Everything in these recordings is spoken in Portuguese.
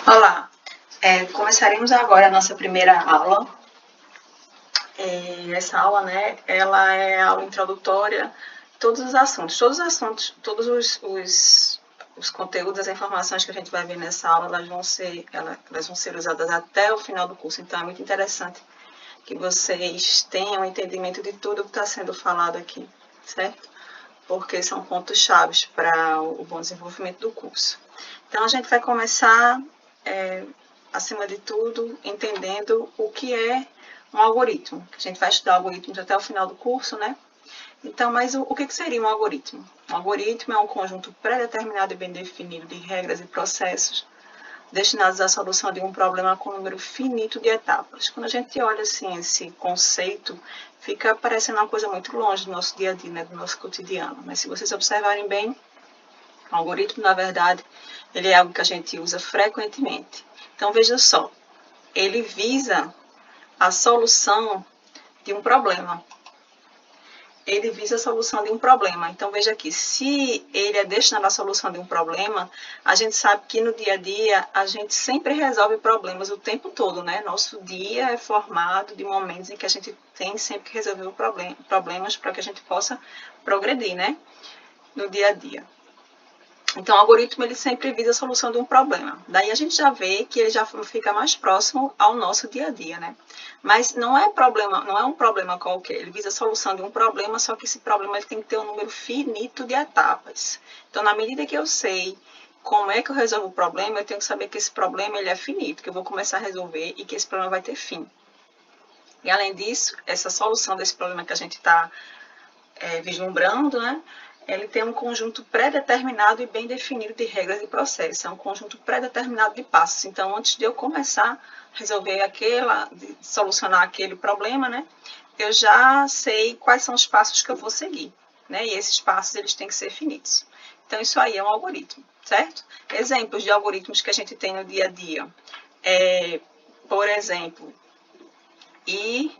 Olá, começaremos agora a nossa primeira aula. Essa aula, né, ela é a aula introdutória, todos os conteúdos, as informações que a gente vai ver nessa aula, elas vão ser usadas até o final do curso. Então, é muito interessante que vocês tenham entendimento de tudo que está sendo falado aqui, certo? Porque são pontos chaves para o bom desenvolvimento do curso. Então, a gente vai começar, acima de tudo, entendendo o que é um algoritmo. A gente vai estudar algoritmos até o final do curso, né? Então, mas o que seria um algoritmo? Um algoritmo é um conjunto pré-determinado e bem definido de regras e processos destinados à solução de um problema com um número finito de etapas. Quando a gente olha assim esse conceito, fica parecendo uma coisa muito longe do nosso dia a dia, né, do nosso cotidiano. Mas se vocês observarem bem, o algoritmo, na verdade, ele é algo que a gente usa frequentemente. Então, veja só, ele visa a solução de um problema. Ele visa a solução de um problema. Então, veja aqui, se ele é destinado à solução de um problema, a gente sabe que no dia a dia, a gente sempre resolve problemas o tempo todo, né? Nosso dia é formado de momentos em que a gente tem sempre que resolver problemas para que a gente possa progredir, né? No dia a dia. Então, o algoritmo ele sempre visa a solução de um problema. Daí a gente já vê que ele já fica mais próximo ao nosso dia a dia, né? Mas não é um problema qualquer. Ele visa a solução de um problema, só que esse problema ele tem que ter um número finito de etapas. Então, na medida que eu sei como é que eu resolvo o problema, eu tenho que saber que esse problema ele é finito, que eu vou começar a resolver e que esse problema vai ter fim. E além disso, essa solução desse problema que a gente está vislumbrando, né? Ele tem um conjunto pré-determinado e bem definido de regras e processos. É um conjunto pré-determinado de passos. Então, antes de eu começar a resolver solucionar aquele problema, né, eu já sei quais são os passos que eu vou seguir, né, e esses passos eles têm que ser finitos. Então, isso aí é um algoritmo, certo? Exemplos de algoritmos que a gente tem no dia a dia. Por exemplo, ir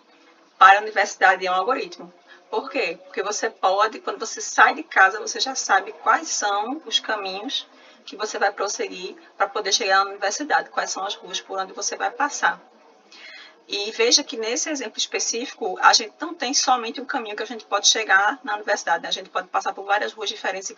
para a universidade é um algoritmo. Por quê? Porque você pode, quando você sai de casa, você já sabe quais são os caminhos que você vai prosseguir para poder chegar na universidade, quais são as ruas por onde você vai passar. E veja que nesse exemplo específico, a gente não tem somente um caminho que a gente pode chegar na universidade, né? A gente pode passar por várias ruas diferentes e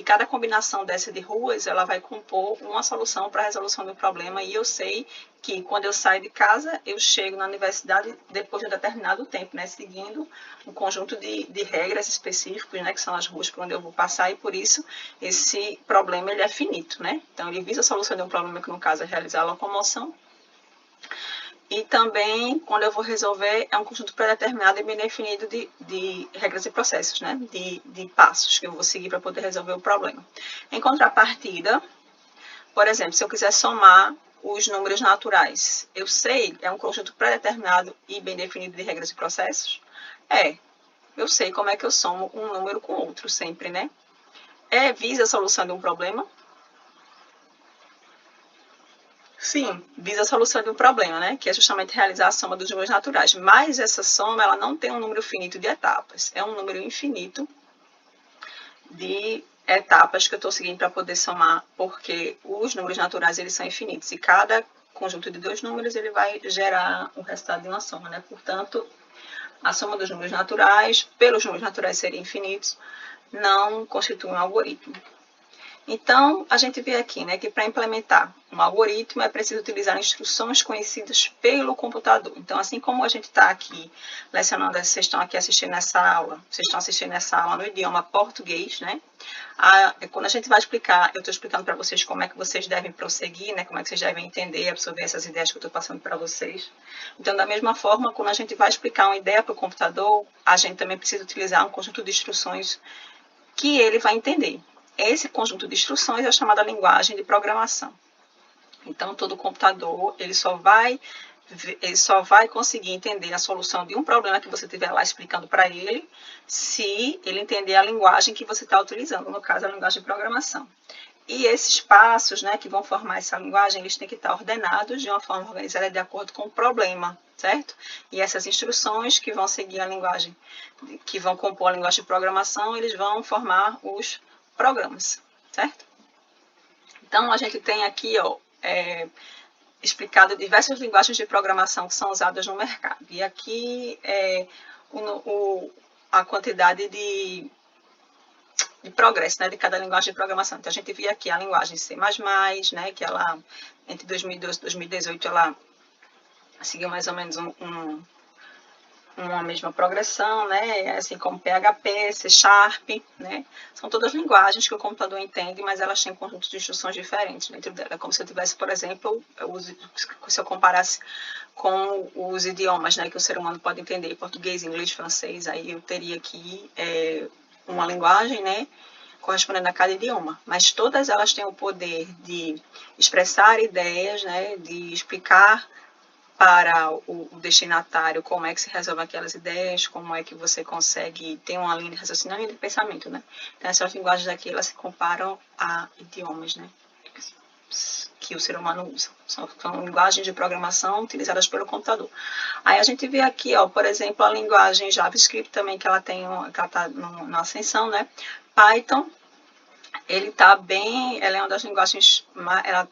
cada combinação dessa de ruas, ela vai compor uma solução para a resolução do problema. E eu sei que quando eu saio de casa, eu chego na universidade depois de um determinado tempo, né? Seguindo um conjunto de regras específicos, né? Que são as ruas por onde eu vou passar e por isso esse problema ele é finito, né? Então ele visa a solução de um problema que no caso é realizar a locomoção. E também, quando eu vou resolver, é um conjunto pré-determinado e bem definido de regras e processos, né? De passos que eu vou seguir para poder resolver o problema. Em contrapartida, por exemplo, se eu quiser somar os números naturais, eu sei, é um conjunto pré-determinado e bem definido de regras e processos? Eu sei como é que eu somo um número com outro sempre, né? Visa a solução de um problema? Sim, visa a solução de um problema, né? Que é justamente realizar a soma dos números naturais. Mas essa soma, ela não tem um número finito de etapas. É um número infinito de etapas que eu estou seguindo para poder somar, porque os números naturais, eles são infinitos. E cada conjunto de dois números, ele vai gerar o resultado de uma soma, né? Portanto, a soma dos números naturais, pelos números naturais serem infinitos, não constitui um algoritmo. Então, a gente vê aqui, né, que para implementar um algoritmo é preciso utilizar instruções conhecidas pelo computador. Então, assim como a gente está aqui lecionando, vocês estão aqui assistindo essa aula, vocês estão assistindo essa aula no idioma português, né? Quando a gente vai explicar, eu estou explicando para vocês como é que vocês devem prosseguir, né? Como é que vocês devem entender e absorver essas ideias que eu estou passando para vocês. Então, da mesma forma, quando a gente vai explicar uma ideia para o computador, a gente também precisa utilizar um conjunto de instruções que ele vai entender. Esse conjunto de instruções é chamada linguagem de programação. Então, todo computador ele só vai conseguir entender a solução de um problema que você estiver lá explicando para ele, se ele entender a linguagem que você está utilizando, no caso, a linguagem de programação. E esses passos, né, que vão formar essa linguagem, eles têm que estar ordenados de uma forma organizada de acordo com o problema, certo? E essas instruções que vão seguir a linguagem, que vão compor a linguagem de programação, eles vão formar os programas, certo? Então, a gente tem aqui, ó, explicado diversas linguagens de programação que são usadas no mercado. E aqui a quantidade de progresso, né, de cada linguagem de programação. Então, a gente vê aqui a linguagem C++, né, que ela, entre 2012 e 2018, ela seguiu mais ou menos uma mesma progressão, né, assim como PHP, C Sharp, né, são todas linguagens que o computador entende, mas elas têm conjuntos de instruções diferentes dentro dela. É como se eu tivesse, por exemplo, se eu comparasse com os idiomas, né, que o ser humano pode entender, português, inglês, francês, aí eu teria aqui uma linguagem, né, correspondendo a cada idioma, mas todas elas têm o poder de expressar ideias, né, de explicar para o destinatário como é que se resolve aquelas ideias, como é que você consegue ter uma linha de raciocínio, uma linha de pensamento, né? Então, essas linguagens aqui, elas se comparam a idiomas, né, que o ser humano usa. São linguagens de programação utilizadas pelo computador. Aí a gente vê aqui, ó, por exemplo, a linguagem JavaScript também, que ela está na ascensão, né? Python, ela é uma das linguagens,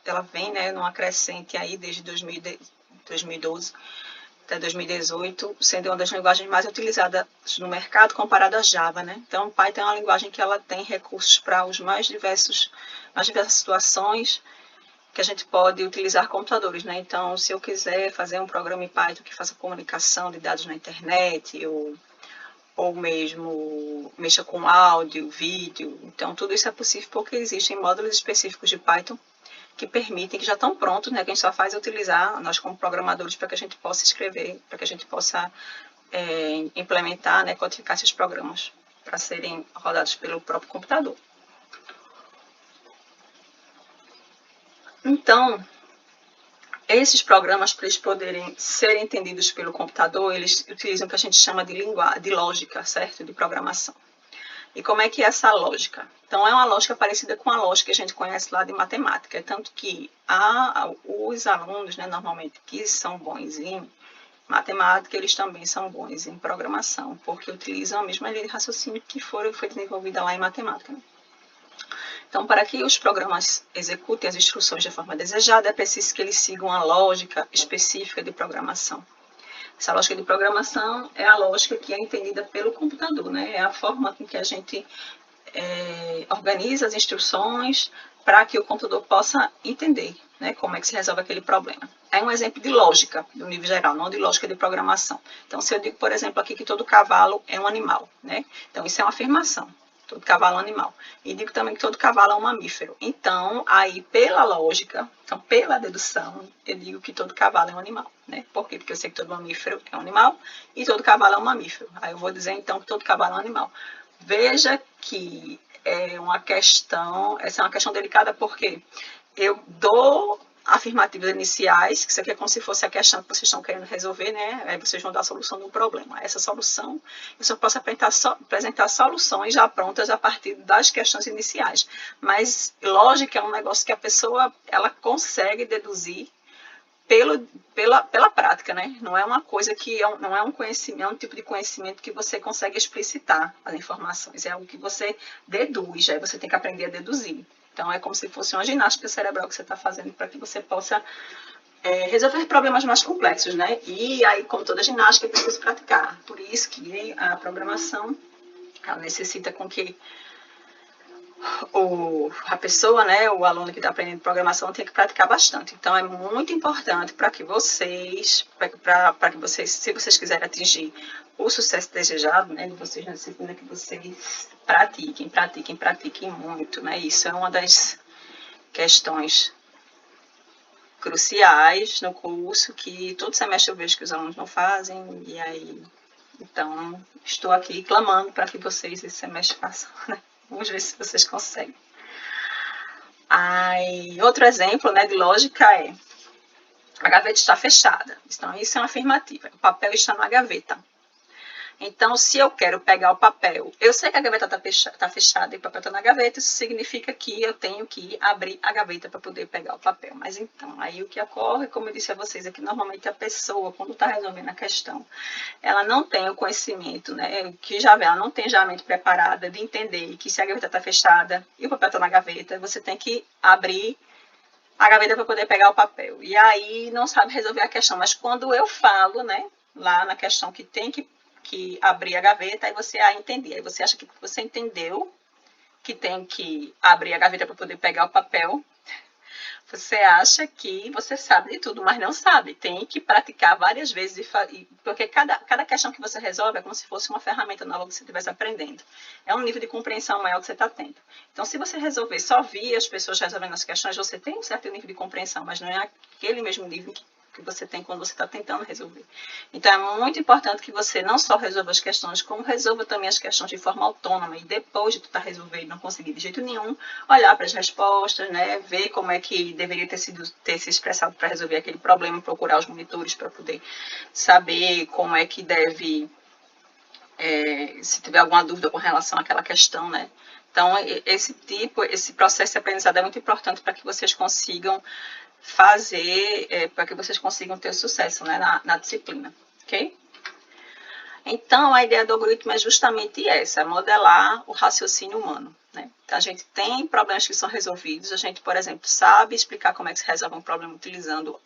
ela vem, né, numa crescente aí desde 2012 até 2018, sendo uma das linguagens mais utilizadas no mercado comparado a Java, né? Então, Python é uma linguagem que ela tem recursos para as mais diversas situações que a gente pode utilizar computadores, né? Então, se eu quiser fazer um programa em Python que faça comunicação de dados na internet, ou mesmo mexa com áudio, vídeo, então tudo isso é possível porque existem módulos específicos de Python que permitem, que já estão prontos, né? Que a gente só faz utilizar, nós como programadores, para que a gente possa escrever, para que a gente possa implementar, né, codificar esses programas para serem rodados pelo próprio computador. Então, esses programas, para eles poderem ser entendidos pelo computador, eles utilizam o que a gente chama de lógica, certo? De programação. E como é que é essa lógica? Então, é uma lógica parecida com a lógica que a gente conhece lá de matemática. É tanto que os alunos, né, normalmente, que são bons em matemática, eles também são bons em programação, porque utilizam a mesma linha de raciocínio que foi desenvolvida lá em matemática. Então, para que os programas executem as instruções de forma desejada, é preciso que eles sigam a lógica específica de programação. Essa lógica de programação é a lógica que é entendida pelo computador, né? É a forma com que a gente organiza as instruções para que o computador possa entender, né, como é que se resolve aquele problema. É um exemplo de lógica, no nível geral, não de lógica de programação. Então, se eu digo, por exemplo, aqui que todo cavalo é um animal, né? Então, isso é uma afirmação. Todo cavalo é um animal. E digo também que todo cavalo é um mamífero. Então, aí, pela lógica, então, pela dedução, eu digo que todo cavalo é um animal, né? Por quê? Porque eu sei que todo mamífero é um animal e todo cavalo é um mamífero. Aí eu vou dizer, então, que todo cavalo é um animal. Veja que essa é uma questão delicada, porque eu dou afirmativas iniciais, que isso aqui é como se fosse a questão que vocês estão querendo resolver, né? Aí vocês vão dar a solução de um problema. Essa solução, eu só posso apresentar soluções já prontas a partir das questões iniciais. Mas lógica é um negócio que a pessoa ela consegue deduzir pela prática, né? Não é uma coisa que não é um conhecimento, é um tipo de conhecimento que você consegue explicitar as informações, é algo que você deduz, aí você tem que aprender a deduzir. Então, é como se fosse uma ginástica cerebral que você está fazendo para que você possa resolver problemas mais complexos, né? E aí, como toda ginástica, é preciso praticar. Por isso que a programação, ela necessita com que a pessoa, né, o aluno que está aprendendo programação tem que praticar bastante. Então, é muito importante para que vocês, se vocês quiserem atingir o sucesso desejado, né, de vocês na disciplina, que vocês pratiquem muito, né? Isso é uma das questões cruciais no curso, que todo semestre eu vejo que os alunos não fazem, e aí, então, estou aqui clamando para que vocês esse semestre façam, né? Vamos ver se vocês conseguem. Aí, outro exemplo, né, de lógica é: a gaveta está fechada. Então, isso é uma afirmativa. O papel está na gaveta. Então, se eu quero pegar o papel, eu sei que a gaveta está fechada e o papel está na gaveta, isso significa que eu tenho que abrir a gaveta para poder pegar o papel. Mas então, aí o que ocorre, como eu disse a vocês, é que normalmente a pessoa, quando está resolvendo a questão, ela não tem o conhecimento, né, que já vê, ela não tem já a mente preparada de entender que se a gaveta está fechada e o papel está na gaveta, você tem que abrir a gaveta para poder pegar o papel. E aí não sabe resolver a questão. Mas quando eu falo, né, lá na questão que tem que abrir a gaveta, aí você entender. Aí você acha que você entendeu que tem que abrir a gaveta para poder pegar o papel. Você acha que você sabe de tudo, mas não sabe. Tem que praticar várias vezes, porque cada questão que você resolve é como se fosse uma ferramenta nova que você estivesse aprendendo. É um nível de compreensão maior que você está tendo. Então, se você resolver só vir as pessoas resolvendo as questões, você tem um certo nível de compreensão, mas não é aquele mesmo nível que você tem quando você está tentando resolver. Então, é muito importante que você não só resolva as questões, como resolva também as questões de forma autônoma. E depois de tu estar resolvendo e não conseguir de jeito nenhum, olhar para as respostas, né, ver como é que deveria ter se expressado para resolver aquele problema, procurar os monitores para poder saber como é que deve, se tiver alguma dúvida com relação àquela questão, né. Então, esse processo de aprendizado é muito importante para que vocês consigam fazer, para que vocês consigam ter sucesso, né, na disciplina, ok? Então, a ideia do algoritmo é justamente essa, modelar o raciocínio humano, né? Então, a gente tem problemas que são resolvidos, a gente, por exemplo, sabe explicar como é que se resolve um problema utilizando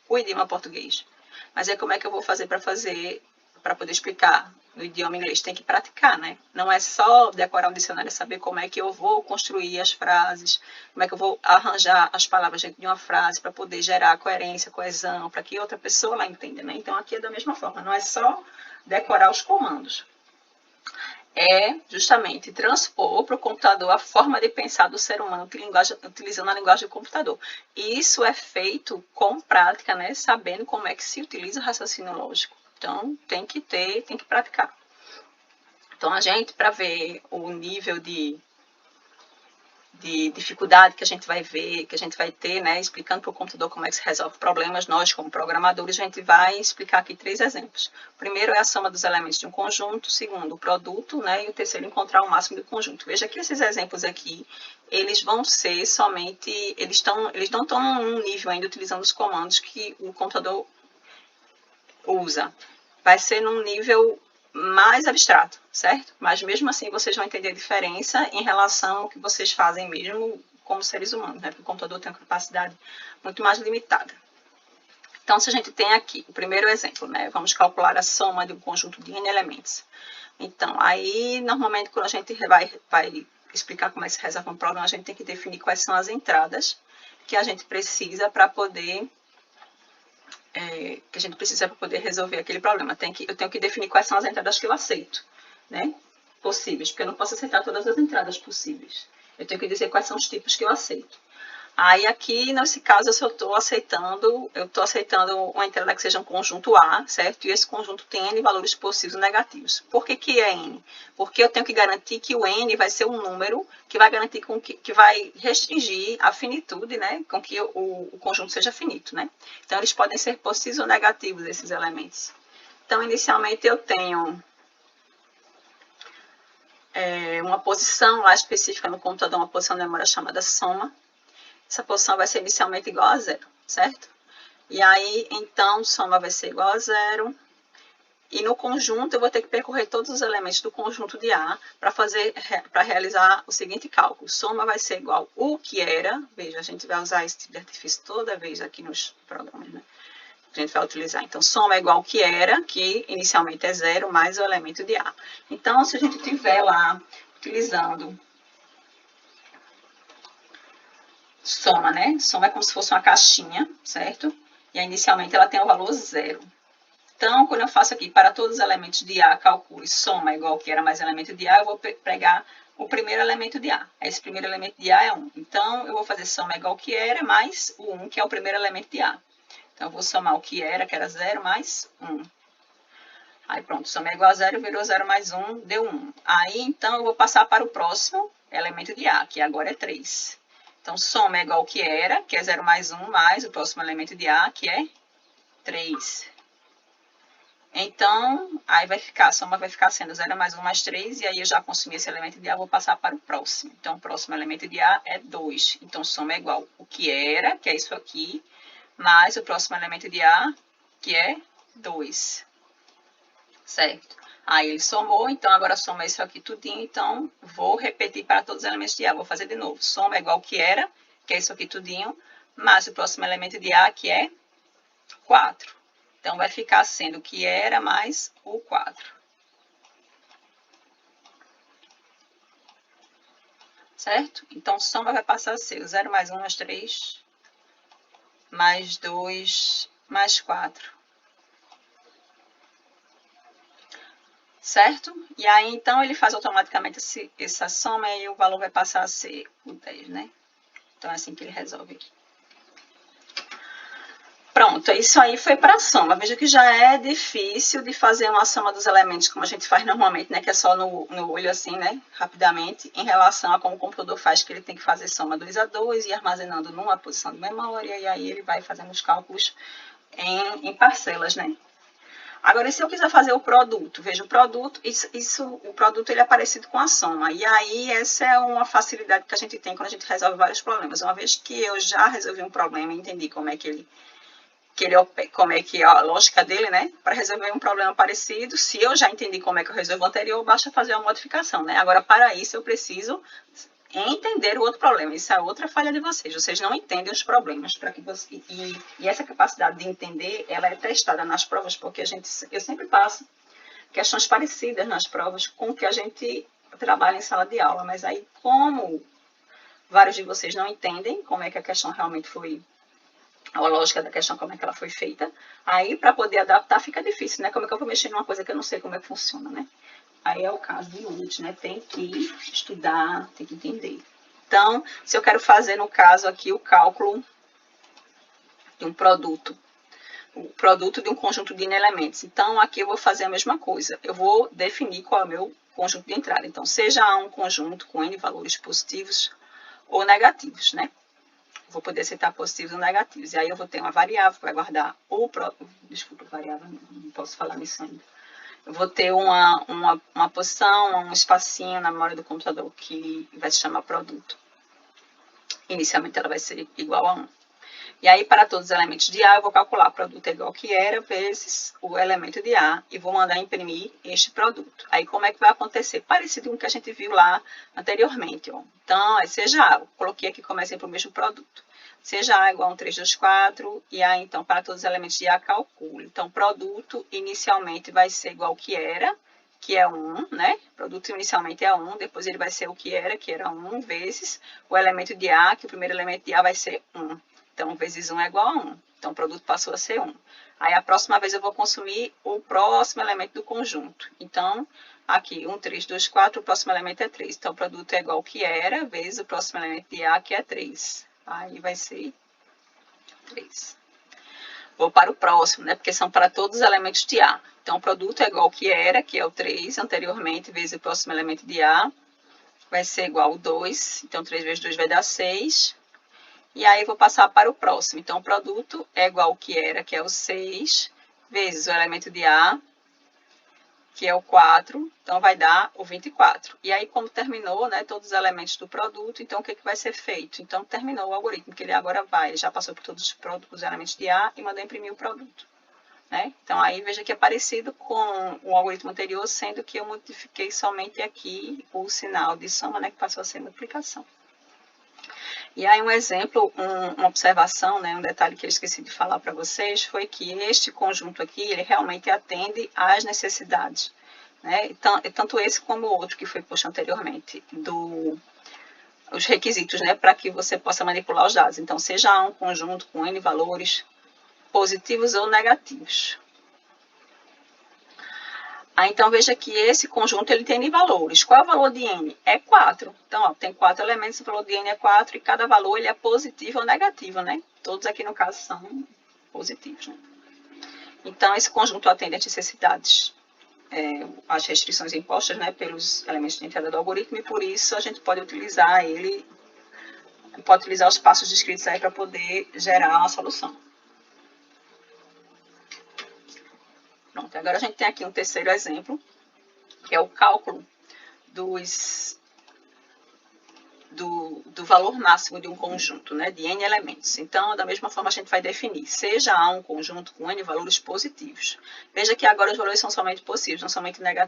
o idioma português. Mas aí como é que eu vou fazer para poder explicar no idioma inglês? Tem que praticar, né? Não é só decorar um dicionário, é saber como é que eu vou construir as frases, como é que eu vou arranjar as palavras dentro de uma frase para poder gerar coerência, coesão, para que outra pessoa lá entenda, né? Então, aqui é da mesma forma, não é só decorar os comandos. É justamente transpor para o computador a forma de pensar do ser humano utilizando a linguagem do computador. E isso é feito com prática, né? Sabendo como é que se utiliza o raciocínio lógico. Então, tem que praticar. Então, a gente, para ver o nível de dificuldade que a gente vai ver, que a gente vai ter, né, explicando para o computador como é que se resolve problemas, nós, como programadores, a gente vai explicar aqui 3 exemplos. O primeiro é a soma dos elementos de um conjunto, o segundo, o produto, né, e o terceiro, encontrar o máximo do conjunto. Veja que esses exemplos aqui, eles vão ser somente, eles não estão num nível ainda utilizando os comandos que o computador usa. Vai ser num nível mais abstrato, certo? Mas mesmo assim vocês vão entender a diferença em relação ao que vocês fazem mesmo como seres humanos, né? Porque o computador tem uma capacidade muito mais limitada. Então, se a gente tem aqui o primeiro exemplo, né? Vamos calcular a soma de um conjunto de n elementos. Então, aí, normalmente, quando a gente vai explicar como é que se resolve um problema, a gente tem que definir quais são as entradas que a gente precisa para poder resolver aquele problema. Eu tenho que definir quais são as entradas que eu aceito, né? Possíveis, porque eu não posso aceitar todas as entradas possíveis. Eu tenho que dizer quais são os tipos que eu aceito. Aí aqui, nesse caso, eu estou aceitando uma entrada que seja um conjunto A, certo? E esse conjunto tem N valores positivos e negativos. Por que é N? Porque eu tenho que garantir que o N vai ser um número que vai garantir que vai restringir a finitude, né? Com que o conjunto seja finito, né? Então, eles podem ser positivos ou negativos, esses elementos. Então, inicialmente, eu tenho uma posição lá específica no computador, uma posição de memória chamada soma. Essa posição vai ser inicialmente igual a 0, certo? E aí, então, soma vai ser igual a 0. E no conjunto, eu vou ter que percorrer todos os elementos do conjunto de A para realizar o seguinte cálculo. Soma vai ser igual o que era. Veja, a gente vai usar esse tipo de artifício toda vez aqui nos programas, né? A gente vai utilizar. Então, soma é igual ao que era, que inicialmente é 0, mais o elemento de A. Então, se a gente tiver lá utilizando soma, né? Soma é como se fosse uma caixinha, certo? E aí, inicialmente ela tem o valor 0. Então, quando eu faço aqui para todos os elementos de A, calcule soma igual ao que era mais elemento de A, eu vou pegar o primeiro elemento de A. Esse primeiro elemento de A é 1. Então, eu vou fazer soma igual ao que era mais o 1, que é o primeiro elemento de A. Então, eu vou somar o que era 0, mais 1. Aí, pronto, soma é igual a 0, virou 0 mais 1, deu 1. Aí, então, eu vou passar para o próximo elemento de A, que agora é 3. Então, soma é igual ao que era, que é 0 mais 1, mais o próximo elemento de A, que é 3. Então, aí a soma vai ficar sendo 0 mais 1 mais 3, e aí eu já consumi esse elemento de A, vou passar para o próximo. Então, o próximo elemento de A é 2. Então, soma é igual ao que era, que é isso aqui, mais o próximo elemento de A, que é 2. Certo? Aí ele somou, então agora soma isso aqui tudinho, então vou repetir para todos os elementos de A. Vou fazer de novo. Soma é igual ao que era, que é isso aqui tudinho, mais o próximo elemento de A, que é 4. Então, vai ficar sendo o que era mais o 4. Certo? Então, soma vai passar a ser o 0 mais 1 mais 3, mais 2, mais 4. Certo? E aí, então, ele faz automaticamente essa soma e o valor vai passar a ser o 10, né? Então, é assim que ele resolve aqui. Pronto, isso aí foi para a soma. Veja que já é difícil de fazer uma soma dos elementos como a gente faz normalmente, né? Que é só no olho assim, né? Rapidamente, em relação a como o computador faz, que ele tem que fazer soma 2 a 2 e armazenando numa posição de memória, e aí ele vai fazendo os cálculos em parcelas, né? Agora, se eu quiser fazer o produto, veja, o produto, o produto ele é parecido com a soma. E aí, essa é uma facilidade que a gente tem quando a gente resolve vários problemas. Uma vez que eu já resolvi um problema e entendi como é como é que é a lógica dele, né? Para resolver um problema parecido, se eu já entendi como é que eu resolvo o anterior, basta fazer uma modificação, né? Agora, para isso, eu preciso entender o outro problema. Isso é outra falha de vocês. Vocês não entendem os problemas. E essa capacidade de entender, ela é testada nas provas, porque eu sempre passo questões parecidas nas provas com o que a gente trabalha em sala de aula. Mas aí, como vários de vocês não entendem como é que a questão realmente foi, a lógica da questão, como é que ela foi feita, aí para poder adaptar fica difícil, né? Como é que eu vou mexer numa coisa que eu não sei como é que funciona, né? Aí é o caso de unit, né? Tem que estudar, tem que entender. Então, se eu quero fazer, no caso aqui, o cálculo de um produto, o produto de um conjunto de elementos. Então, aqui eu vou fazer a mesma coisa. Eu vou definir qual é o meu conjunto de entrada. Então, seja A um conjunto com N valores positivos ou negativos, né? Vou poder aceitar positivos ou negativos. E aí eu vou ter uma variável que vai guardar desculpa, variável, não posso falar nisso ainda. Eu vou ter uma posição, um espacinho na memória do computador que vai se chamar produto. Inicialmente ela vai ser igual a 1. E aí, para todos os elementos de A, eu vou calcular o produto igual que era vezes o elemento de A e vou mandar imprimir este produto. Aí, como é que vai acontecer? Parecido com o que a gente viu lá anteriormente. Ó. Então, seja A, eu coloquei aqui como exemplo o mesmo produto. Seja A igual a 1, 3, 2, 4, e aí, então, para todos os elementos de A, calculo. Então, produto inicialmente vai ser igual que era, que é 1, né? Produto inicialmente é 1, depois ele vai ser o que era 1, vezes o elemento de A, que o primeiro elemento de A vai ser 1. Então, vezes 1 é igual a 1. Então, o produto passou a ser 1. Aí, a próxima vez eu vou consumir o próximo elemento do conjunto. Então, aqui, 1, 3, 2, 4, o próximo elemento é 3. Então, o produto é igual ao que era, vezes o próximo elemento de A, que é 3. Aí, vai ser 3. Vou para o próximo, né? Porque são para todos os elementos de A. Então, o produto é igual ao que era, que é o 3, anteriormente, vezes o próximo elemento de A. Vai ser igual ao 2. Então, 3 vezes 2 vai dar 6. E aí, vou passar para o próximo. Então, o produto é igual ao que era, que é o 6, vezes o elemento de A, que é o 4. Então, vai dar o 24. E aí, como terminou, né, todos os elementos do produto, então, o que vai ser feito? Então, terminou o algoritmo, que ele agora ele já passou por todos os elementos de A e mandou imprimir o produto. Né? Então, aí, veja que é parecido com o algoritmo anterior, sendo que eu modifiquei somente aqui o sinal de soma, né, que passou a ser multiplicação. E aí um exemplo, uma observação, né, um detalhe que eu esqueci de falar para vocês, foi que este conjunto aqui, ele realmente atende às necessidades, né, tanto esse como o outro que foi posto anteriormente, os requisitos, né, para que você possa manipular os dados. Então, seja um conjunto com N valores positivos ou negativos. Então, veja que esse conjunto ele tem N valores. Qual é o valor de N? É 4. Então, ó, tem 4 elementos, o valor de N é 4 e cada valor ele é positivo ou negativo, né? Todos aqui, no caso, são positivos, né? Então, esse conjunto atende às necessidades, às restrições impostas, né, pelos elementos de entrada do algoritmo e, por isso, a gente pode utilizar os passos descritos aí para poder gerar uma solução. Pronto, agora a gente tem aqui um terceiro exemplo, que é o cálculo do valor máximo de um conjunto, né, de N elementos. Então, da mesma forma, a gente vai definir, seja A um conjunto com N valores positivos. Veja que agora os valores são somente positivos,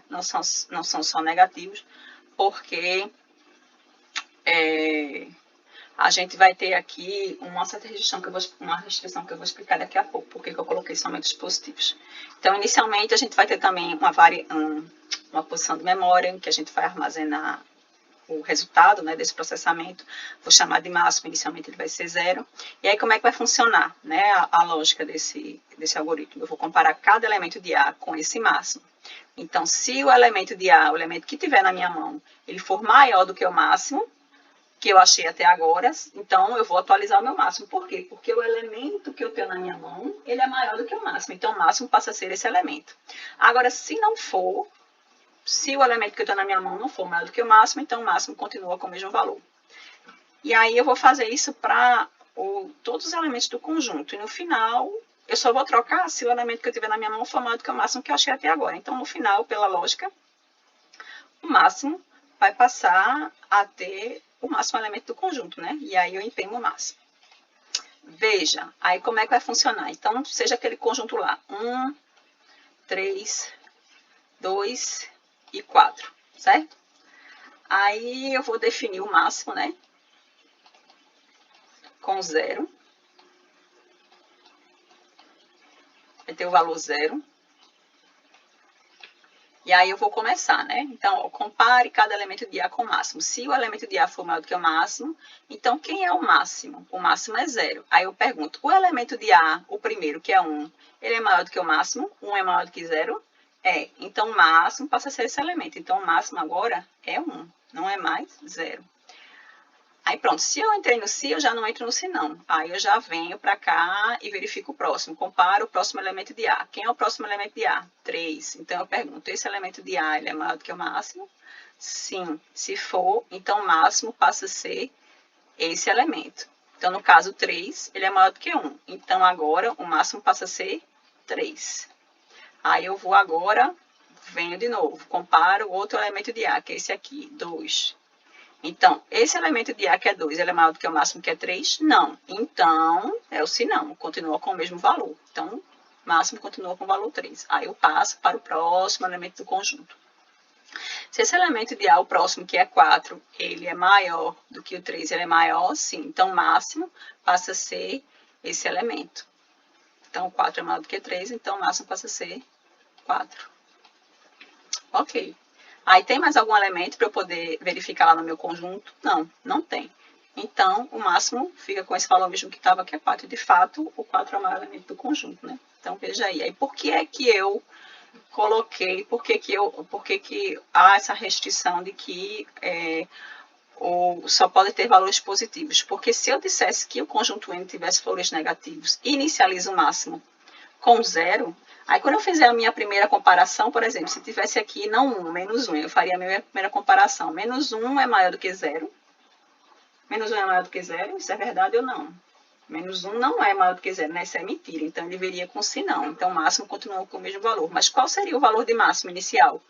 não são só negativos, porque a gente vai ter aqui uma certa restrição que eu vou explicar daqui a pouco, porque eu coloquei somente os positivos. Então, inicialmente, a gente vai ter também uma posição de memória, em que a gente vai armazenar o resultado, né, desse processamento. Vou chamar de máximo, inicialmente ele vai ser 0. E aí, como é que vai funcionar, né, a lógica desse algoritmo? Eu vou comparar cada elemento de A com esse máximo. Então, se o elemento de A, o elemento que tiver na minha mão, ele for maior do que o máximo, que eu achei até agora, então eu vou atualizar o meu máximo. Por quê? Porque o elemento que eu tenho na minha mão, ele é maior do que o máximo. Então, o máximo passa a ser esse elemento. Agora, se não for, se o elemento que eu tenho na minha mão não for maior do que o máximo, então o máximo continua com o mesmo valor. E aí eu vou fazer isso para todos os elementos do conjunto. E no final, eu só vou trocar se o elemento que eu tiver na minha mão for maior do que o máximo que eu achei até agora. Então, no final, pela lógica, o máximo vai passar a ter o máximo elemento do conjunto, né? E aí eu imprimo o máximo. Veja, aí como é que vai funcionar? Então, seja aquele conjunto lá, 1, 3, 2 e 4, certo? Aí eu vou definir o máximo, né? Com 0. Vai ter o valor 0. E aí eu vou começar, né? Então, ó, compare cada elemento de A com o máximo. Se o elemento de A for maior do que o máximo, então quem é o máximo? O máximo é 0. Aí eu pergunto, o elemento de A, o primeiro, que é 1, ele é maior do que o máximo? 1 é maior do que 0? É. Então, o máximo passa a ser esse elemento. Então, o máximo agora é 1, não é mais 0. Aí pronto, se eu entrei no se, eu já não entro no se não. Aí eu já venho para cá e verifico o próximo. Comparo o próximo elemento de A. Quem é o próximo elemento de A? 3. Então eu pergunto, esse elemento de A, ele é maior do que o máximo? Sim. Se for, então o máximo passa a ser esse elemento. Então no caso 3, ele é maior do que 1. Então agora o máximo passa a ser 3. Aí eu vou agora, venho de novo, comparo o outro elemento de A, que é esse aqui, 2. Então, esse elemento de A, que é 2, ele é maior do que o máximo, que é 3? Não. Então, é o se não, continua com o mesmo valor. Então, o máximo continua com o valor 3. Aí eu passo para o próximo elemento do conjunto. Se esse elemento de A, o próximo, que é 4, ele é maior do que o 3, ele é maior, sim. Então, o máximo passa a ser esse elemento. Então, o 4 é maior do que 3, então o máximo passa a ser 4. Ok. Aí tem mais algum elemento para eu poder verificar lá no meu conjunto? Não, não tem. Então, o máximo fica com esse valor mesmo que estava, que é 4. De fato, o 4 é o maior elemento do conjunto, né? Então, veja aí. Aí, por que é que eu coloquei, por que há essa restrição de que só pode ter valores positivos? Porque se eu dissesse que o conjunto N tivesse valores negativos e inicializa o máximo com 0, aí quando eu fizer a minha primeira comparação, por exemplo, se tivesse aqui não 1, menos 1, eu faria a minha primeira comparação. Menos 1 é maior do que 0. Menos 1 é maior do que 0, isso é verdade ou não? Menos 1 não é maior do que 0, né? Isso é mentira, então ele viria com se não. Então o máximo continua com o mesmo valor. Mas qual seria o valor de máximo inicial?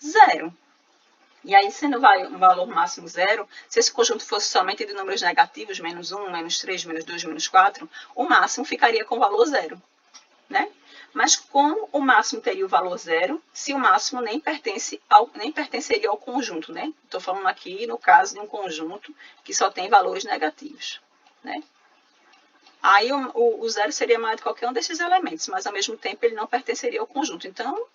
0. E aí, sendo um valor máximo 0, se esse conjunto fosse somente de números negativos, menos 1, menos 3, menos 2, menos 4, o máximo ficaria com o valor 0, né? Mas como o máximo teria o valor 0, se o máximo nem pertenceria ao conjunto, né? Estou falando aqui no caso de um conjunto que só tem valores negativos, né? Aí o 0 seria maior de qualquer um desses elementos, mas ao mesmo tempo ele não pertenceria ao conjunto. Então,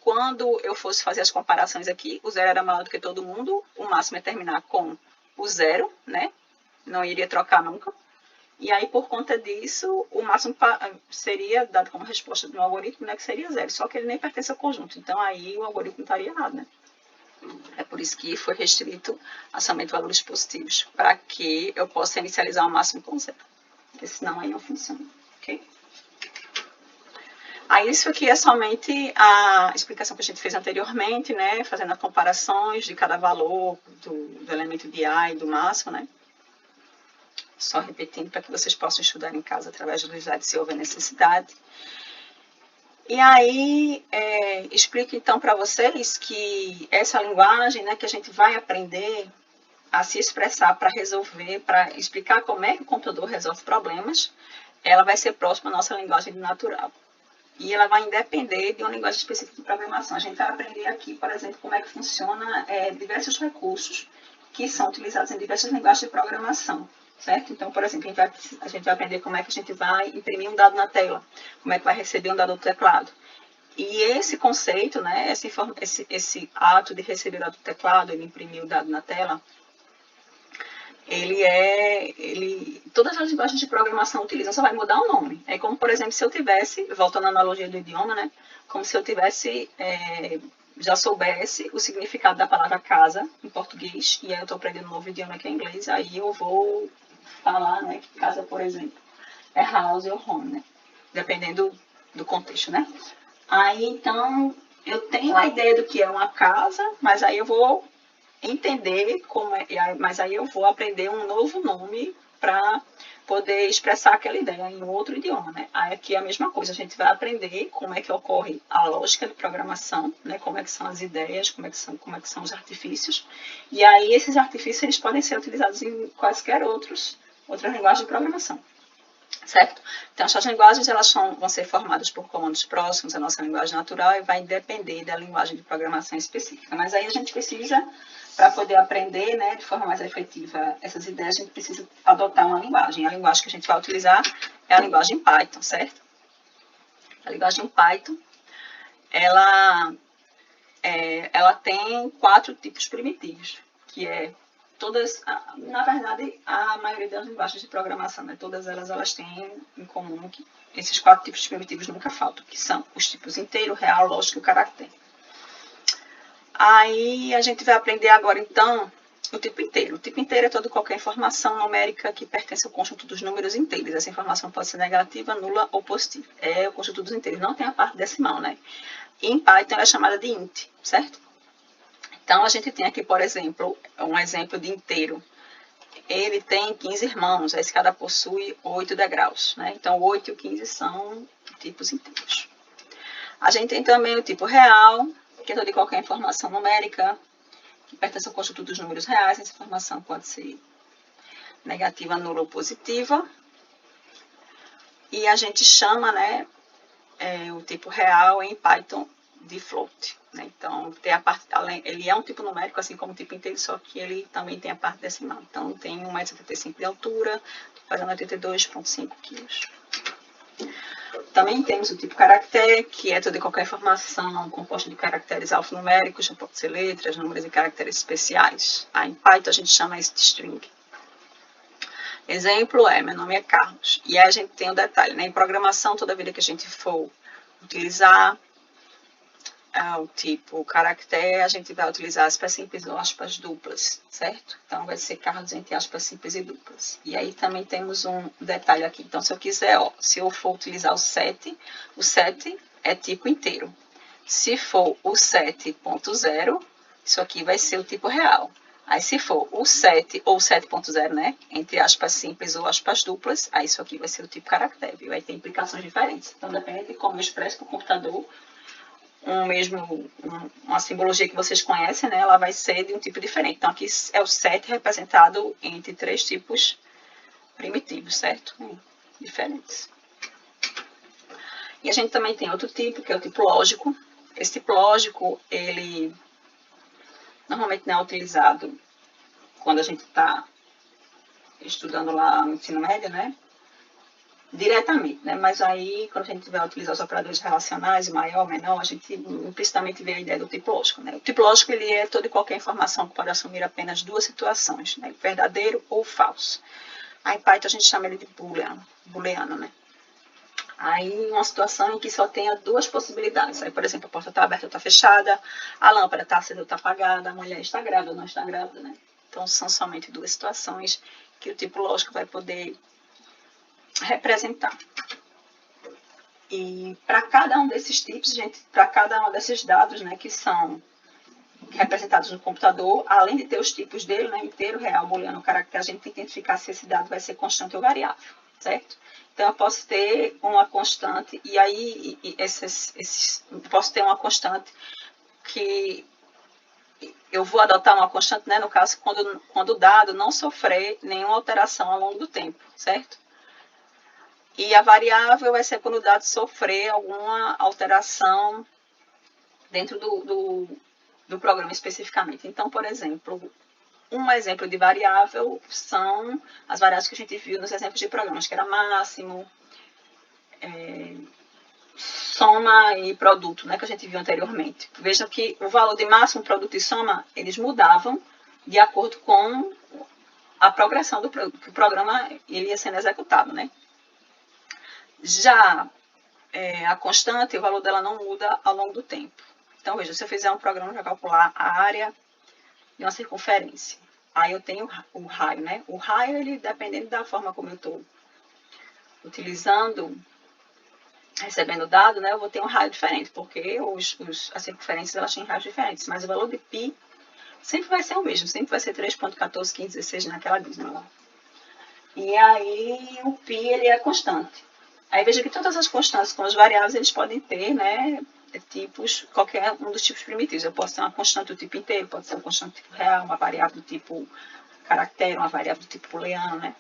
quando eu fosse fazer as comparações aqui, o 0 era maior do que todo mundo, o máximo é terminar com o 0, né? Não iria trocar nunca. E aí, por conta disso, o máximo seria dado como resposta do algoritmo, né, que seria 0, só que ele nem pertence ao conjunto. Então, aí o algoritmo estaria errado, né? É por isso que foi restrito a somente valores positivos, para que eu possa inicializar o máximo com 0. Porque senão aí não funciona, ok? Aí, isso aqui é somente a explicação que a gente fez anteriormente, né? Fazendo as comparações de cada valor do elemento de A e do máximo, né? Só repetindo para que vocês possam estudar em casa através do slide se houver necessidade. E aí, explico então para vocês que essa linguagem, né, que a gente vai aprender a se expressar para resolver, para explicar como é que o computador resolve problemas, ela vai ser próxima à nossa linguagem natural. E ela vai depender de uma linguagem específica de programação. A gente vai aprender aqui, por exemplo, como é que funciona diversos recursos que são utilizados em diversas linguagens de programação. certo? Então, por exemplo, a gente vai aprender como é que a gente vai imprimir um dado na tela, como é que vai receber um dado do teclado. E esse conceito, né, esse ato de receber o dado do teclado, ele imprimir o dado na tela, todas as linguagens de programação utilizam, só vai mudar o nome. É como, por exemplo, se eu tivesse, voltando à analogia do idioma, né, como se eu tivesse, já soubesse o significado da palavra casa em português, e aí eu estou aprendendo um novo idioma que é inglês, aí eu vou falar, né, que casa, por exemplo, é house ou home, né, dependendo do contexto, né. Aí, então, eu tenho a ideia do que é uma casa, mas aí eu vou entender como é, mas aí eu vou aprender um novo nome para poder expressar aquela ideia em outro idioma, né? Aí aqui é a mesma coisa, a gente vai aprender como é que ocorre a lógica de programação, né? Como é que são as ideias, como é que são os artifícios, e aí esses artifícios eles podem ser utilizados em quaisquer outras linguagens de programação. Certo? Então, essas linguagens elas vão ser formadas por comandos próximos à nossa linguagem natural e vai depender da linguagem de programação específica. Mas aí a gente precisa, para poder aprender, né, de forma mais efetiva essas ideias, a gente precisa adotar uma linguagem. A linguagem que a gente vai utilizar é a linguagem Python, certo? A linguagem Python, ela tem 4 tipos primitivos, que é todas, na verdade, a maioria das linguagens de programação, né, todas elas têm em comum que esses 4 tipos primitivos nunca faltam, que são os tipos inteiro, real, lógico e o caractere. Aí a gente vai aprender agora, então, o tipo inteiro. O tipo inteiro é toda qualquer informação numérica que pertence ao conjunto dos números inteiros. Essa informação pode ser negativa, nula ou positiva. É o conjunto dos inteiros, não tem a parte decimal, né? E em Python ela é chamada de int, certo? Então, a gente tem aqui, por exemplo, um exemplo de inteiro. Ele tem 15 irmãos, a escada possui 8 degraus, né? Então, 8 e o 15 são tipos inteiros. A gente tem também o tipo real, que é toda e qualquer informação numérica que pertence ao conjunto dos números reais. Essa informação pode ser negativa, nula ou positiva. E a gente chama, né, o tipo real em Python de float. Né? Então, tem a parte, ele é um tipo numérico, assim como o tipo inteiro, só que ele também tem a parte decimal. Então, tem 1,75 m de altura, pesando 82,5 kg. Também temos o tipo caractere, que é toda e qualquer informação composta de caracteres alfanuméricos, já pode ser letras, números e caracteres especiais. Aí, em Python, a gente chama isso de string. Exemplo é, meu nome é Carlos. E aí a gente tem um detalhe, né? Em programação, toda vida que a gente for utilizar o tipo caractere, a gente vai utilizar aspas simples ou aspas duplas, certo? Então, vai ser Carlos entre aspas simples e duplas. E aí também temos um detalhe aqui. Então, se eu quiser, se eu for utilizar o 7 é tipo inteiro. Se for o 7.0, isso aqui vai ser o tipo real. Aí, se for o 7 ou 7.0, né, entre aspas simples ou aspas duplas, aí isso aqui vai ser o tipo caractere, viu? Aí tem implicações diferentes. Então, depende de como eu expresso para o computador uma simbologia que vocês conhecem, né, ela vai ser de um tipo diferente. Então, aqui é o 7 representado entre 3 tipos primitivos, certo? Diferentes. E a gente também tem outro tipo, que é o tipo lógico. Esse tipo lógico, ele normalmente não é utilizado quando a gente está estudando lá no ensino médio, né? Diretamente, né? Mas aí, quando a gente vai utilizar os operadores relacionais, maior, menor, a gente implicitamente vê a ideia do tipo lógico, né? O tipo lógico, ele é toda e qualquer informação que pode assumir apenas 2 situações, né? Verdadeiro ou falso. Aí, em Python, a gente chama ele de booleano, né? Aí, uma situação em que só tenha 2 possibilidades. Aí, por exemplo, a porta está aberta ou está fechada, a lâmpada está acesa ou está apagada, a mulher está grávida ou não está grávida, né? Então, são somente 2 situações que o tipo lógico vai poder representar. E para cada um desses tipos, para cada um desses dados, né, que são representados no computador, além de ter os tipos dele, né, inteiro, real, booleano, caractere, a gente tem que identificar se esse dado vai ser constante ou variável, certo? Então, eu posso ter uma constante, e aí posso ter uma constante que eu vou adotar uma constante, né, no caso, quando o dado não sofrer nenhuma alteração ao longo do tempo, certo? E a variável vai ser quando o dado sofrer alguma alteração dentro do programa especificamente. Então, por exemplo, Um exemplo de variável são as variáveis que a gente viu nos exemplos de programas, que era máximo, soma e produto, né, que a gente viu anteriormente. Vejam que o valor de máximo, produto e soma, eles mudavam de acordo com a progressão do que o programa ele ia sendo executado, né? Já a constante, o valor dela não muda ao longo do tempo. Então, veja, se eu fizer um programa para calcular a área de uma circunferência, aí eu tenho o raio, né? O raio, ele, dependendo da forma como eu estou utilizando, recebendo o dado, né, eu vou ter um raio diferente, porque as circunferências elas têm raios diferentes, mas o valor de π sempre vai ser o mesmo, sempre vai ser 3.141516 naquela dízima lá. E aí o π ele é constante. Aí veja que todas as constantes com as variáveis eles podem ter, né, tipos, qualquer um dos tipos primitivos. Eu posso ter uma constante do tipo inteiro, pode ser uma constante do tipo real, uma variável do tipo caractere, uma variável do tipo booleano, né?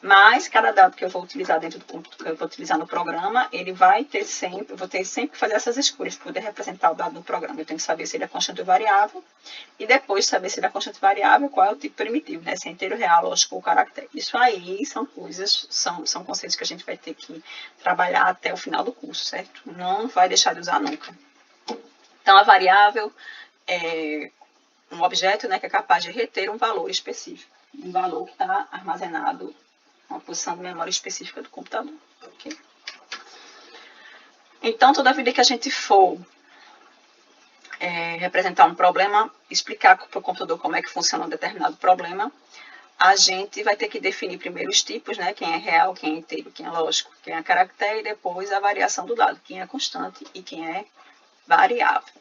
Mas cada dado que eu vou utilizar dentro do computador, que eu vou utilizar no programa, ele vai ter sempre, eu vou ter sempre que fazer essas escolhas para poder representar o dado no programa. Eu tenho que saber se ele é constante ou variável, e depois saber se ele é constante ou variável, qual é o tipo primitivo, né? Se é inteiro, real, lógico ou caractere. Isso aí são coisas, são conceitos que a gente vai ter que trabalhar até o final do curso, certo? Não vai deixar de usar nunca. Então, a variável é um objeto, né, que é capaz de reter um valor específico, um valor que está armazenado uma posição de memória específica do computador. Okay? Então, toda vida que a gente for representar um problema, explicar para o computador como é que funciona um determinado problema, a gente vai ter que definir primeiro os tipos, né? Quem é real, quem é inteiro, quem é lógico, quem é caractere, e depois a variação do dado, quem é constante e quem é variável.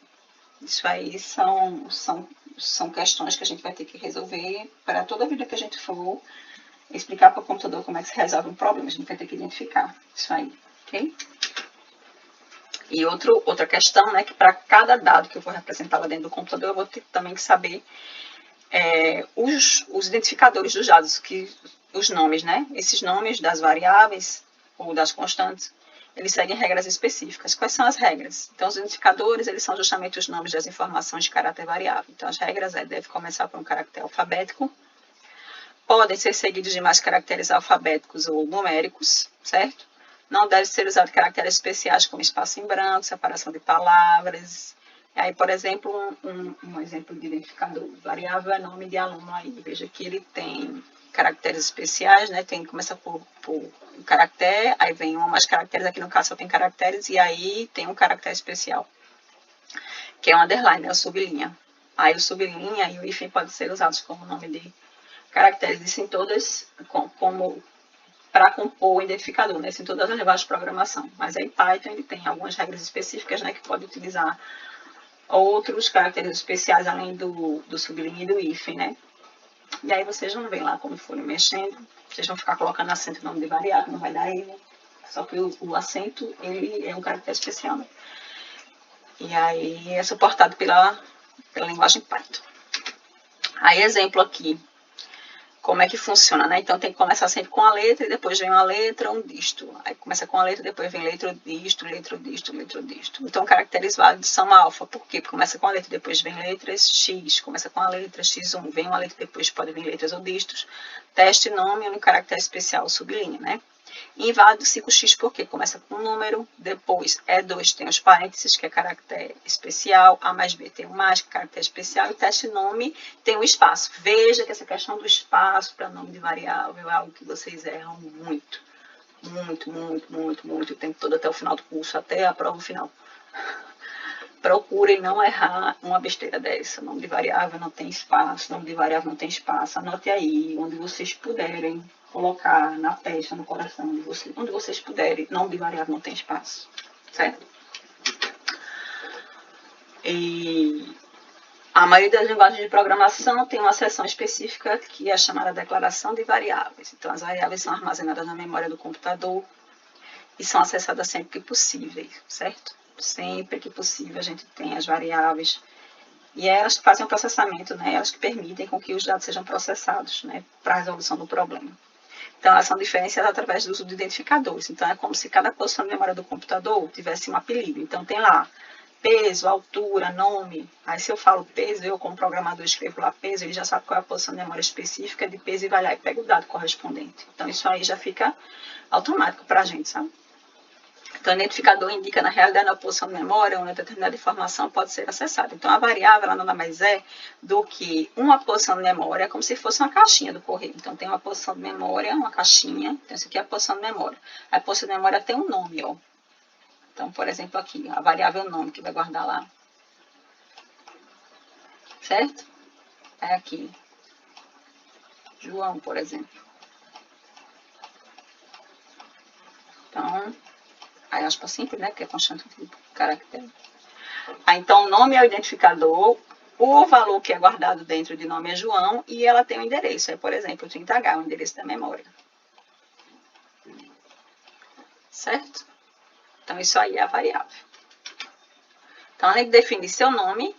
Isso aí são questões que a gente vai ter que resolver para toda vida que a gente for explicar para o computador como é que se resolve um problema. A gente vai ter que identificar isso aí, ok? E outra questão, né, que para cada dado que eu vou representar lá dentro do computador, eu vou ter também que saber os identificadores dos dados, os nomes, né? Esses nomes das variáveis ou das constantes, eles seguem regras específicas. Quais são as regras? Então, os identificadores, eles são justamente os nomes das informações de caráter variável. Então, as regras devem começar por um caractere alfabético, podem ser seguidos de mais caracteres alfabéticos ou numéricos, certo? Não deve ser usado caracteres especiais como espaço em branco, separação de palavras. Aí, por exemplo, um exemplo de identificador variável é nome de aluno. Aí, veja que ele tem caracteres especiais, né? Começa por um caractere, aí vem um ou mais caracteres, aqui no caso só tem caracteres, e aí tem um caractere especial, que é um underline, né? O sublinha. Aí o sublinha e o hífen podem ser usados como nome de caracteres, isso em todas, como para compor o identificador, né? Isso em todas as linguagens de programação. Mas aí Python ele tem algumas regras específicas, né? Que pode utilizar outros caracteres especiais além do sublinha e do hífen, né? E aí vocês vão ver lá como forem mexendo, vocês vão ficar colocando acento no nome de variável, não vai dar erro. Só que o acento, ele é um caractere especial, né? E aí é suportado pela linguagem Python. Aí exemplo aqui, como é que funciona, né? Então tem que começar sempre com a letra e depois vem uma letra, um dígito. Aí começa com a letra, depois vem letra, dígito, letra, dígito, letra, dígito. Então caracteres válidos são alfa. Por quê? Porque começa com a letra, depois vem letras, X. Começa com a letra, X1. Vem uma letra, depois pode vir letras ou dígitos. Teste, nome, um caractere especial, sublinha, né? Inválido 5x porque começa com um número, depois E2 tem os parênteses, que é caractere especial, A mais B tem o mais, que é caractere especial, e teste nome tem o espaço. Veja que essa questão do espaço para nome de variável é algo que vocês erram muito, muito, muito, muito, muito, o tempo todo até o final do curso, até a prova final. Procurem não errar uma besteira dessa. Nome de variável não tem espaço, nome de variável não tem espaço. Anote aí, onde vocês puderem colocar na testa, no coração, onde vocês puderem, nome de variável não tem espaço, certo? E a maioria das linguagens de programação tem uma seção específica que é chamada declaração de variáveis. Então, as variáveis são armazenadas na memória do computador e são acessadas sempre que possível, certo? Sempre que possível a gente tem as variáveis. E é elas que fazem o processamento, né? Elas que permitem com que os dados sejam processados, né? Para a resolução do problema. Então, elas são diferenciadas através do uso de identificadores. Então, é como se cada posição de memória do computador tivesse um apelido. Então, tem lá peso, altura, nome. Aí se eu falo peso, eu como programador escrevo lá peso, ele já sabe qual é a posição de memória específica de peso e vai lá e pega o dado correspondente. Então isso aí já fica automático para a gente, sabe? Então, o identificador indica, na realidade, a posição de memória onde determinada informação pode ser acessada. Então, a variável ela nada mais é do que uma posição de memória, como se fosse uma caixinha do correio. Então, tem uma posição de memória, uma caixinha. Então, isso aqui é a posição de memória. A posição de memória tem um nome, ó. Então, por exemplo, aqui, a variável nome que vai guardar lá. Certo? É aqui. João, por exemplo. Então, aí aspa simples, né? Porque é constante de caractere. Então, o nome é o identificador, o valor que é guardado dentro de nome é João e ela tem um endereço. É, por exemplo, o 30H, o endereço da memória. Certo? Então, isso aí é a variável. Então, além de definir seu nome,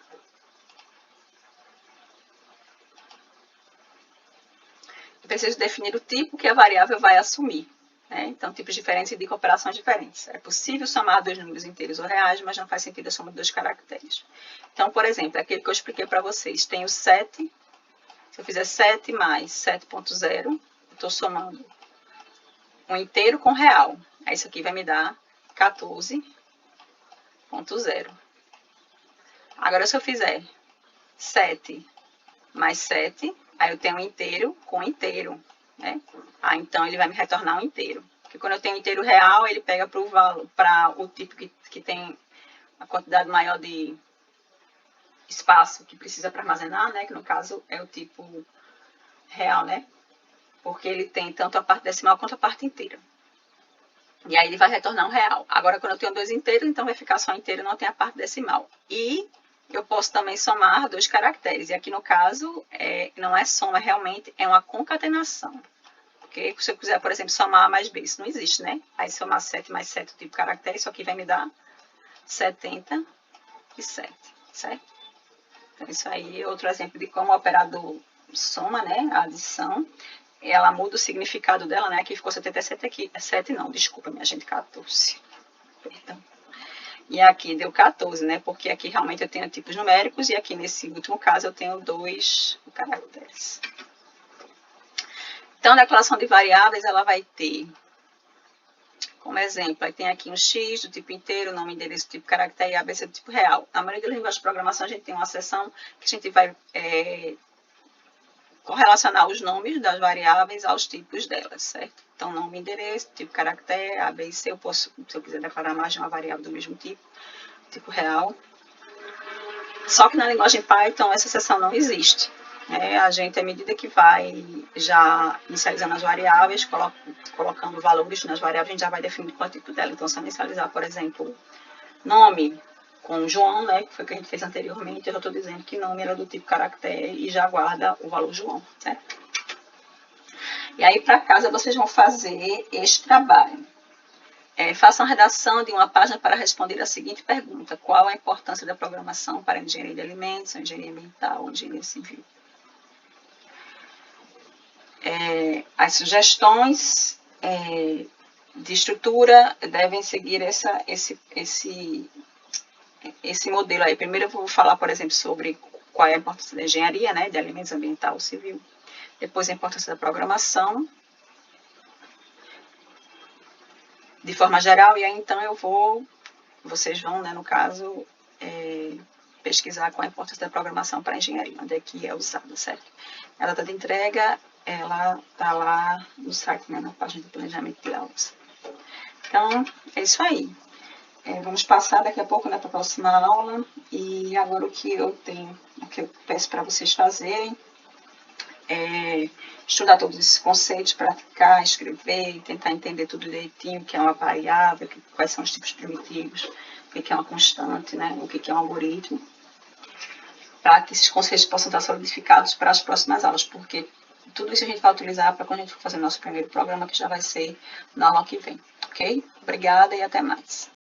eu preciso definir o tipo que a variável vai assumir. Né? Então, tipos diferentes indicam operações diferentes. É possível somar dois números inteiros ou reais, mas não faz sentido a soma de dois caracteres. Então, por exemplo, aquele que eu expliquei para vocês, tem o 7, se eu fizer 7 mais 7.0, eu estou somando um inteiro com real. Aí isso aqui vai me dar 14.0. Agora, se eu fizer 7 mais 7, aí eu tenho um inteiro com inteiro. Né? Então, ele vai me retornar um inteiro. Porque quando eu tenho inteiro real, ele pega para o tipo que tem a quantidade maior de espaço que precisa para armazenar, né? Que no caso é o tipo real, né? Porque ele tem tanto a parte decimal quanto a parte inteira. E aí ele vai retornar um real. Agora, quando eu tenho dois inteiros, então vai ficar só inteiro, não tem a parte decimal. E eu posso também somar dois caracteres. E aqui no caso, não é soma realmente, é uma concatenação. Porque se eu quiser, por exemplo, somar A mais B, isso não existe, né? Aí somar 7 mais 7, o tipo caractere, isso aqui vai me dar 77, certo? Então, isso aí é outro exemplo de como o operador soma, né? A adição, ela muda o significado dela, né? Aqui ficou 77, aqui 7 não, desculpa, minha gente, 14. Perdão. E aqui deu 14, né? Porque aqui realmente eu tenho tipos numéricos e aqui nesse último caso eu tenho dois caracteres. Então, a declaração de variáveis, ela vai ter, como exemplo, aí tem aqui um X do tipo inteiro, nome, endereço, tipo caractere e ABC do tipo real. Na maioria das linguagens de programação, a gente tem uma seção que a gente vai correlacionar os nomes das variáveis aos tipos delas, certo? Então, nome, endereço, tipo caractere, A, B e C, eu posso, se eu quiser declarar mais de uma variável do mesmo tipo real. Só que na linguagem Python, essa seção não existe. A gente, à medida que vai já inicializando as variáveis, colocando valores nas variáveis, a gente já vai definindo qual é o tipo dela. Então, se eu inicializar, por exemplo, nome com João, né, que foi o que a gente fez anteriormente, eu já estou dizendo que nome era do tipo caractere e já guarda o valor João, certo? E aí, para casa, vocês vão fazer este trabalho. Façam a redação de uma página para responder a seguinte pergunta: qual a importância da programação para a engenharia de alimentos, a engenharia ambiental, a engenharia civil? As sugestões de estrutura devem seguir esse modelo aí. Primeiro eu vou falar, por exemplo, sobre qual é a importância da engenharia, né, de alimentos, ambiental, civil. Depois a importância da programação, de forma geral, e aí então vocês vão, né, no caso, pesquisar qual a importância da programação para a engenharia, onde é que é usada, certo? A data de entrega, ela está lá no site, né, na página de planejamento de aulas. Então, é isso aí. Vamos passar daqui a pouco, né, para a próxima aula. E agora o que eu peço para vocês fazerem estudar todos esses conceitos, praticar, escrever, tentar entender tudo direitinho, o que é uma variável, quais são os tipos primitivos, o que é uma constante, né, o que é um algoritmo, para que esses conceitos possam estar solidificados para as próximas aulas, porque tudo isso a gente vai utilizar para quando a gente for fazer o nosso primeiro programa, que já vai ser na aula que vem, ok? Obrigada e até mais.